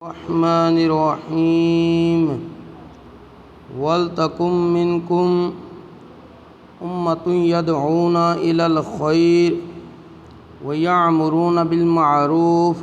रहमानिर्रहीम वलतकुम मिनकुम उम्मतुन यदऊना इलल खैर व यअमुरूना बिल मअरूफ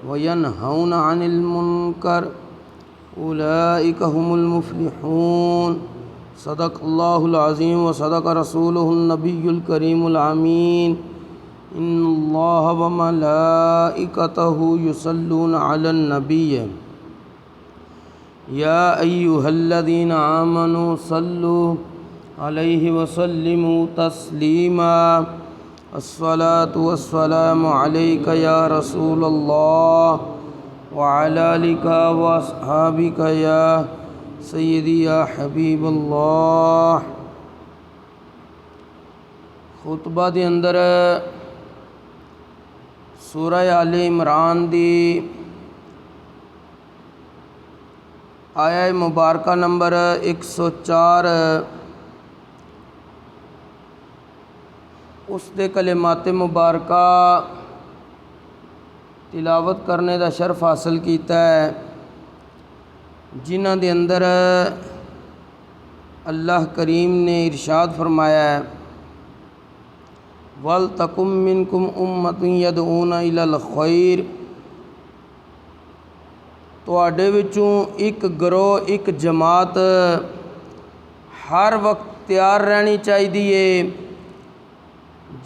व यनहौना अनिल मुनकर उलाइका हुमुल मुफ्लिहून। सदक़ल्लाहुल अज़ीम व सदक़ रसूलुहुन नबियुल करीमुल अमीन। इन्नल्लाह व मलाइकतहु युसल्लूना अलन नबिय्य या अय्युहल्लज़ीना आमनू सल्लु अलैहि व सल्लिमू तस्लीमा। अस्सलातु वस्सलामु अलैका या रसूलल्लाह व अला आलिका व अस्हाबिका या सय्यदी या हबीबल्लाह। खुतबा दे अंदर सूरह आले इमरान दी आया मुबारका नंबर 104 उस दे कलिमात मुबारका तिलावत करने का शर्फ हासिल किया है, जिन्हां दे अंदर अल्लाह करीम ने इरशाद फरमाया है वल तकुम मिनकुम उम्मतुन यदऊना इलल खैर। तुहाडे विचों एक गिरोह एक जमात हर वक्त तैयार रहनी चाहिए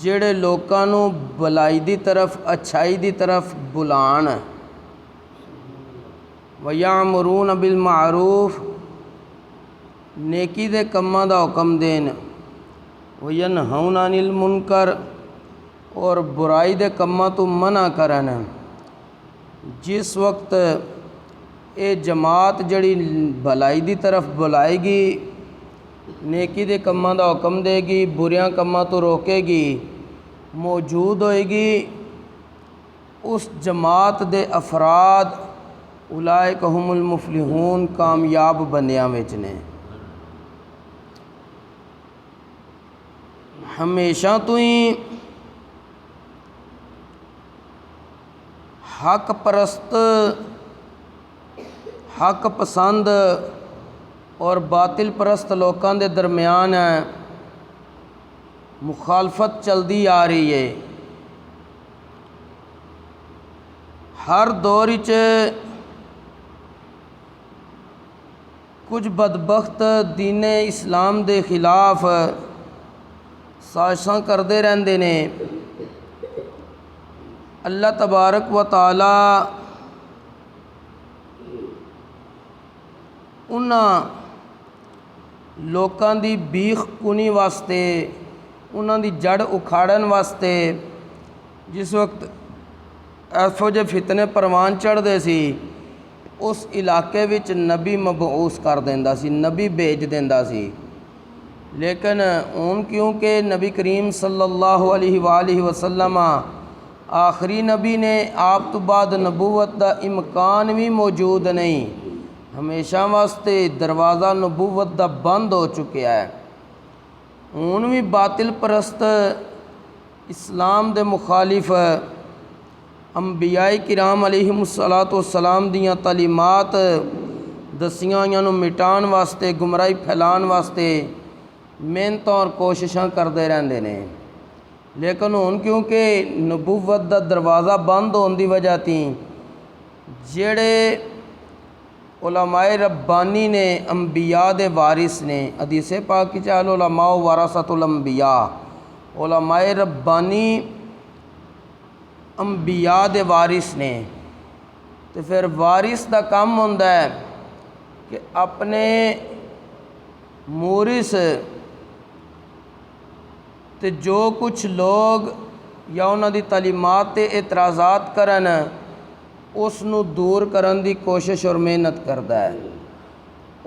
जेड़े लोकां नूं भलाई दी तरफ अच्छाई दी तरफ बुलाण। व यअमुरूना बिल मअरूफ नेकी दे कम्मां दा हुक्म देन। व यनहौना अनिल मुनकर और बुराई दे कम्मां तो मना करन। जिस वक्त ये जमात जड़ी भलाई दी तरफ बुलाएगी, नेकी दे कम्मां दा हुक्म देगी, बुरियां कम्मां तो रोकेगी, मौजूद होएगी, उस जमात दे अफराद उलाइका हुमुल मुफ्लिहून कामयाब बंदियां विच ने। हमेशा तो ही हक परस्त हक पसंद और बातिल परस्त लोगों के दरम्यान मुखालफत चलती आ रही है। हर दौर च कुछ बदबख्त दीन इस्लाम के खिलाफ साजिशां करते रहते ने। अल्लाह तबारक व तआला उन्हां लोकां दी बीख कुनी वास्ते, उन्हां दी जड़ उखाड़न वास्ते जिस वक्त ऐसो जे फितने परवान चढ़ते सी, उस इलाके विच नबी मबऊस कर देंदा सी, नबी भेज देंदा सी। लेकिन हुण क्योंकि नबी करीम सल्लल्लाहु अलैहि वसल्लम आखिरी नबी ने, आप तो बाद नबूवत का इम्कान भी मौजूद नहीं, हमेशा वास्ते दरवाज़ा नबूवत का बंद हो चुका है। हुण भी बातिल परस्त इस्लाम दे मुखालिफ अंबियाए किराम अलैहिमुस्सलातु वस्सलाम दियां तालीमात दसियां होइयां नूं मिटाण वास्ते, गुमराही फैलाण वास्ते मेहनत और कोशिशां करते रहते हैं। लेकिन हुण क्योंकि नबूवत का दरवाज़ा बंद होने की वजह थी जेड़े उलमाए रब्बानी ने, अंबिया दे वारिस ने, हदीसे पाक की चाल उलमाओ वरासतुल अंबिया, उलमाए रब्बानी अंबिया दे वारिस ने। तो फिर वारिस का काम होंदा है कि अपने मूरिस ते जो कुछ लोग या उन्हां दी तालीमात ते एतराज़ात करन, उसनू दूर करन दी कोशिश और मेहनत करता है।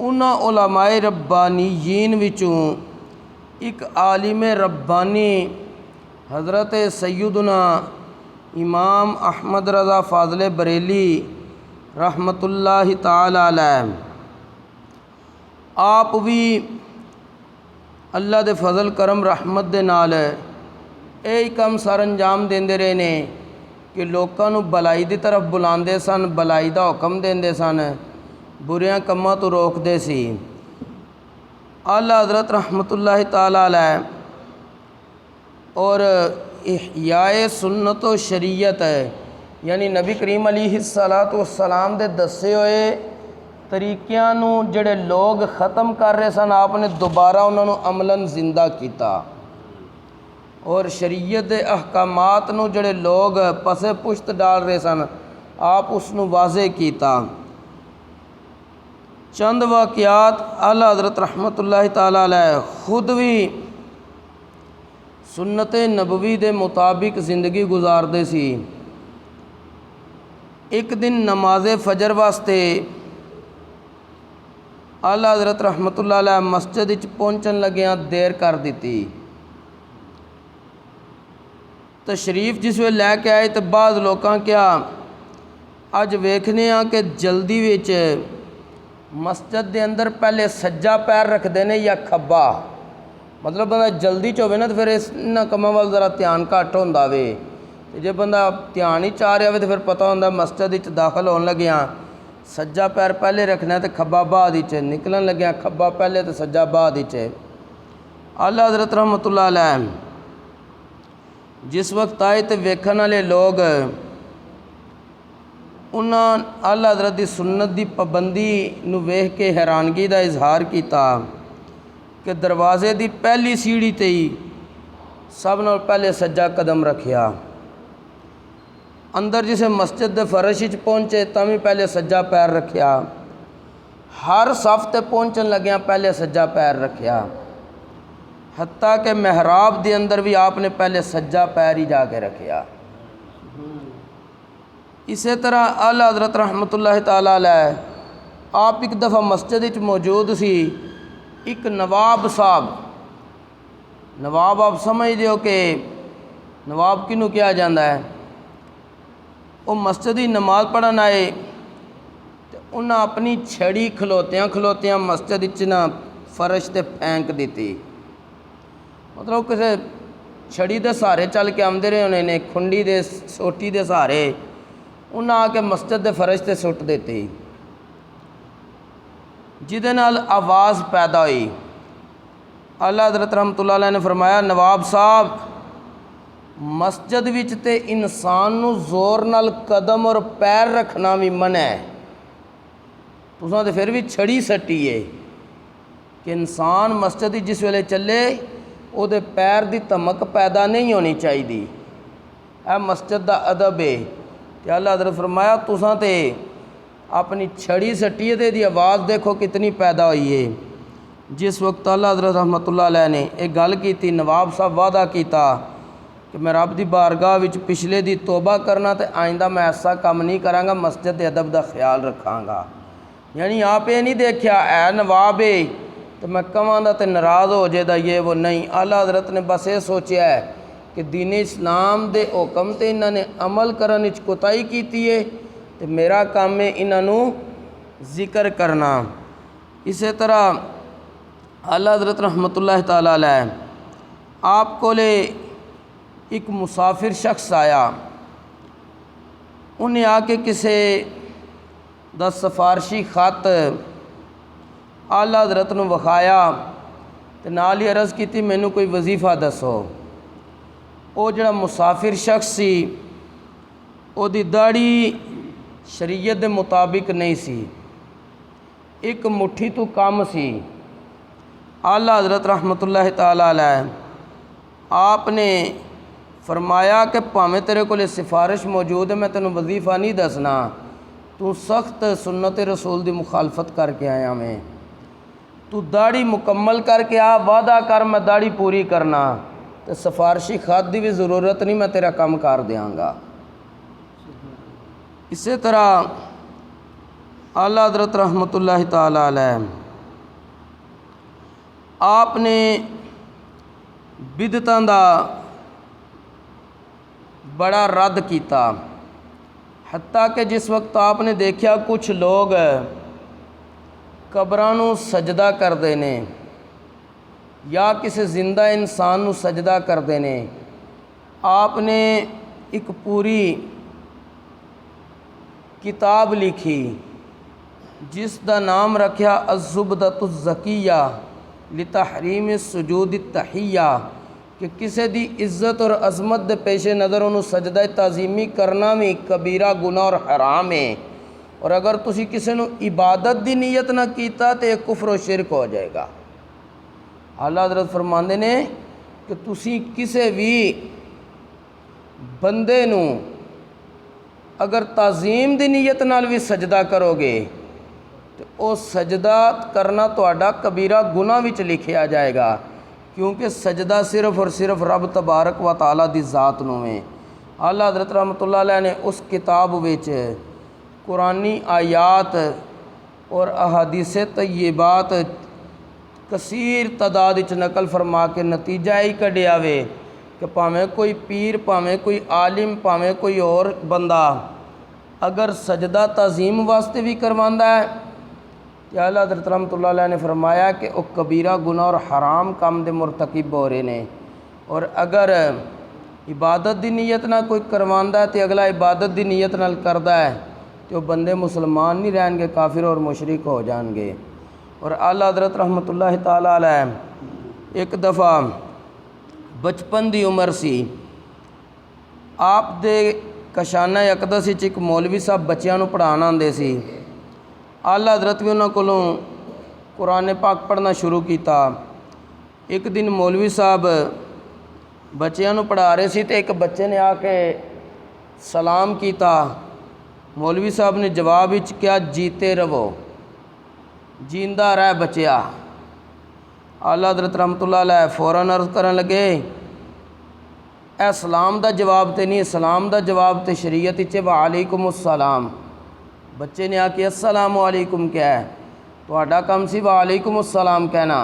उन्हां उलमाए रब्बानीयीन विचों एक आलिम रब्बानी हज़रत सैयदना इमाम अहमद रज़ा फ़ाज़िल बरेली रहमतुल्लाहि ताला अलैह, आप भी अल्लाह दे फजल करम रहमत दे नाल यही काम सर अंजाम देंदे रहे ने कि लोगों नूं भलाई की तरफ बुलाते सन, भलाई का हुक्म देंदे सन, बुरियां कम्मां तो रोकते सी। आला हज़रत रहमतुल्लाहि ताला अलैह और इहयाए सुन्नत व शरीयत यानी नबी करीम अलैहिस्सलातु वस्सलाम दे दसे हुए तरीक़िਆਂ नूं जिहड़े लोग ख़त्म कर रहे सन, आपने दोबारा उन्होंने अमलन जिंदा किया और शरीयत के अहकामात नूं जिहड़े लोग पसे पुश्त डाल रहे सन, आप उसनूं वाज़े किया। चंद वाक़ियात आला हज़रत रहमतुल्लाहि ताला अलैह खुद भी सुन्नत नबवी के मुताबिक ज़िंदगी गुजारते सी। एक दिन नमाज फजर वास्ते आला हज़रत रहमतुल्लाह अलैह मस्जिद पहुँचन लग्या देर कर दी। तशरीफ जिस वे लैके आए तो बाद लोगों क्या अज वेखने कि जल्दी विच मस्जिद के अंदर पहले सज्जा पैर रखते हैं या खब्बा, मतलब बंदा जल्दी च होवे ना तो फिर इन्हां कम्मां वाल ज़रा ध्यान घट होंदा वे। जे बंदा ध्यान ही चाह रहा हो तो फिर पता होंदा मस्जिद दाखिल होने लग्या सज्जा पैर पहले रखना तो खब्बा बाद विच, निकलन लग्या खब्बा पहले तो सज्जा बाद विच। आला हज़रत रहमतुल्लाह अलैह जिस वक्त आए तो वेखन वाले लोग उन्होंने आला हज़रत की सुन्नत की पाबंदी नूं वेख के हैरानगी का इजहार किया कि दरवाजे की पहली सीढ़ी ते ही सब नाल पहले सज्जा कदम रखिया। अंदर जिसे मस्जिद के फर्श पहुँचे तो भी पहले सज्जा पैर रखिया। हर सफ ते पहुँचन लग्या पहले सज्जा पैर रखिया। हत्ता के महराब के अंदर भी आपने पहले सज्जा पैर ही जाके रखिया। इसी तरह आला हज़रत रहमतुल्लाहि ताला अलैह आप एक दफ़ा मस्जिद मौजूद सी। एक नवाब साहब, नवाब आप समझते हो कि नवाब किनू कहा जाता है, वो मस्जिद की नमाज पढ़न आए तो उन्हें अपनी छड़ी खलोत्या खलोत्या मस्जिद ना फर्श ते फेंक दी। मतलब किसी छड़ी के सहारे चल के आते रहे होने ने, खुंडी दे सोटी के सहारे उन्हें आके मस्जिद के फर्श से सुट देती, जिदे नाल आवाज़ पैदा हुई। आला हज़रत रहमतुल्लाह अलैह ने फरमाया, नवाब साहब मस्जिद विच ते इंसान नूं जोर नाल कदम और पैर रखना भी मना है, तुसां ते फिर भी छड़ी सट्टी है कि इंसान मस्जिद जिस वेले चले उहदे पैर की धमक पैदा नहीं होनी चाहिए। यह मस्जिद का अदब है। तो अल्लाह हज़रत फरमाया तुसां ते अपनी छड़ी सट्टी है तो इसकी आवाज़ देखो कितनी पैदा हुई है। जिस वक्त अल्लाह हज़रत रहमतुल्लाह अलैह ने एक गल की, नवाब साहब वादा किया कि मैं रब की बारगाह विच पिछले दी तौबा करना तो आइंदा मैं ऐसा काम नहीं करांगा, मस्जिद के अदब का ख्याल रखांगा। यानी आप ये नहीं देखा है नवाब है तो मैं कहां तो नाराज़ हो जाएगा ये वो नहीं। आला हज़रत ने बस ये सोचा है कि दीन इस्लाम के हुक्म ते इन्होंने अमल करने कोताही की है तो मेरा काम है इन्हों जिक्र करना। इस तरह आला हज़रत रहमतुल्लाह ताला अलैह आप कोले एक मुसाफिर शख्स आया, उन्हें आके किसी दा सिफारशी खत आला हज़रत नूं विखाया तो नाल ही अर्ज़ की मैनू कोई वजीफ़ा दसो। वो जड़ा मुसाफिर शख्स सी ओदी दाढ़ी शरीयत के मुताबिक नहीं सी, एक मुट्ठी तो कम सी। आला हज़रत रहमतुल्लाह ताला अलैह आपने फरमाया कि भावें तेरे को सिफारिश मौजूद है, मैं तेनों वजीफ़ा नहीं दसना, तू सख्त सुन्नत रसूल की मुखालफत करके आया मैं, तू दाढ़ी मुकम्मल करके आ, वादा कर मैं दाढ़ी पूरी करना, तो सिफारशी खत की भी ज़रूरत नहीं, मैं तेरा काम कर देंगा। इस तरह आला हज़रत रहमतुल्लाह ताला अलैह आपने बिदतां दा बड़ा रद्द किया। हत्ता कि जिस वक्त आपने देखा कुछ लोग कब्रां नूं सजदा करते ने या किसी जिंदा इंसान नूं सजदा करते ने, आपने एक पूरी किताब लिखी जिस दा नाम रखा अज़ुबदतुज़्ज़किया लितहरीम सुजूद तहिया कि किसी दी इज़्ज़त और अज़मत दे पेश नज़र उन्होंने सजदा ताज़ीमी करना भी कबीरा गुनाह और हराम है। और अगर तुसी किसी नू इबादत दी नीयत ना कीता तो यह कुफ्र और शिरक हो जाएगा। आला हज़रत फरमांदे ने कि तुसी किसी भी बंदे नू अगर ताज़ीम दी नीयत नाल भी सजदा करोगे तो वह सजदा करना तुहाडा कबीरा गुनाह विच लिखिया जाएगा, क्योंकि सजदा सिर्फ और सिर्फ रब तबारक व तआला दी ज़ात नूं है। आला हज़रत रहमतुल्लाह अलैह ने उस किताब विच कुरानी आयात और अहादीस तय्यबात कसीर तादाद च नकल फरमा के नतीजा ही कढ़िया वे कि भावें कोई पीर, भावें कोई आलिम, भावें कोई और बंदा अगर सजदा तज़ीम वास्ते भी करवांदा है तो आला हज़रत रहमतुल्लाह अलैह ने फरमाया कि वह कबीरा गुनाह और हराम काम दे मुरतकिब हो रहे ने। और अगर इबादत दी नीयत ना कोई करवांदा है तो अगला इबादत दी नीयत नाल करदा है तो बंदे मुसलमान नहीं रहणगे, काफिर और मुशरिक हो जाएंगे। और आला हज़रत रहमतुल्लाह ताला अलैह एक दफ़ा बचपन दी उम्र सी, आप दे कशाना अकदस विच एक मौलवी साहब बच्चों को पढ़ाण आंदे सी। आला हज़रत भी उन्होंने कोलों कुरान पाक पढ़ना शुरू किया। एक दिन मौलवी साहब बच्चों को पढ़ा रहे सी तो एक बच्चे ने आके सलाम किया। मौलवी साहब ने जवाब विच क्या, जीते रहो, जींदा रह बच्चिया। आला हज़रत रहमतुल्लाह अलैह फ़ौरन अर्ज़ करन लगे ए सलाम दा जवाब तो नहीं, सलाम दा जवाब तो शरीयत च वालेकुमुस्सलाम। बच्चे ने आके अस्सलामु अलैकुम क्या है, तुहाडा काम सी वालेकुमुस्सलाम कहना,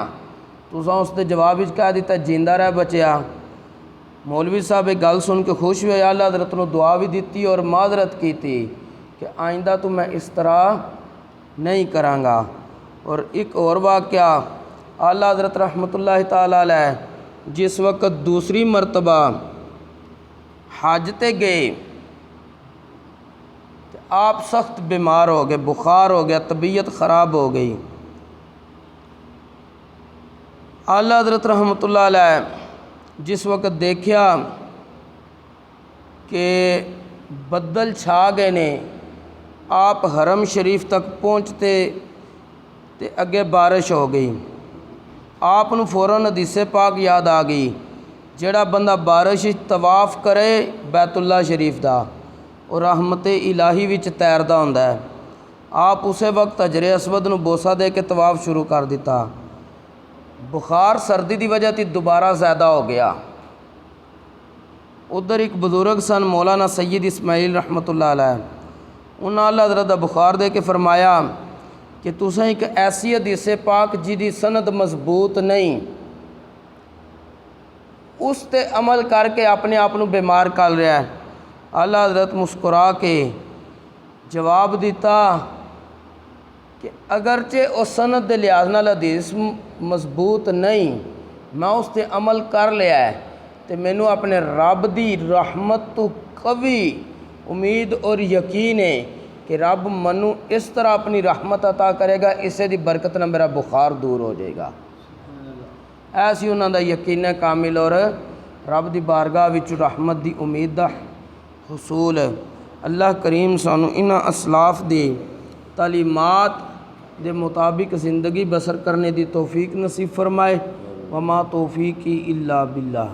तुसां उसके जवाब विच कह दिता जींदा रह बच्चिया। मौलवी साहब एक गल सुन के खुश हुए। आला हज़रत ने दुआ भी दी और माजरत की थी कि आइंदा तो मैं इस तरह नहीं करांगा। और एक और वाक़या, आला हज़रत रहमतुल्लाह ताला अलैह जिस वक्त दूसरी मरतबा हज ते गए तो आप सख्त बीमार हो गए, बुखार हो गया, तबीयत ख़राब हो गई। आला हज़रत रहमतुल्लाह अलैह जिस वक्त देखा कि बदल छा गए ने, आप हरम शरीफ तक पहुँचते तो अगे बारिश हो गई। आपनू फ़ौरन हदीस पाक याद आ गई, जेड़ा बंदा बारिश तवाफ़ करे बैतुल्ला शरीफ दा और रहमत इलाही विच तैरदा हुंदा है। आप उस वक्त हजरे असवद नू बोसा दे के तवाफ़ शुरू कर दिता। बुखार सर्दी की वजह से दोबारा ज़्यादा हो गया। उधर एक बुज़ुर्ग सन मौलाना सैयद इस्माइल रहमतुल्लाह अलैह, उन्होंने अल्लाह हज़रत दा बुखार दे के फरमाया कि तुसें एक ऐसी हदीस पाक जिहदी सनद मजबूत नहीं, उस ते अमल करके अपने आप को बीमार कर रहा है। आला हज़रत मुस्कुरा के जवाब दिता कि अगरचे उस सनद के लिहाज नाल हदीस मजबूत नहीं, मैं उस ते अमल कर लिया है तो मैनू अपने रब दी रहमत तो कभी उम्मीद और यकीन है कि रब मनु इस तरह अपनी रहमत अता करेगा, इसे दी बरकत ना मेरा बुखार दूर हो जाएगा। ऐसी उन्होंने यकीन है कामिल और रब दी बारगाह विच रहमत दी उम्मीद दा हुसूल। अल्लाह करीम सानू इन्हां असलाफ दी तालीमात दे मुताबिक ज़िंदगी बसर करने दी तौफीक नसीब फरमाए। वमा तौफीकी इल्ला बिल्लाह।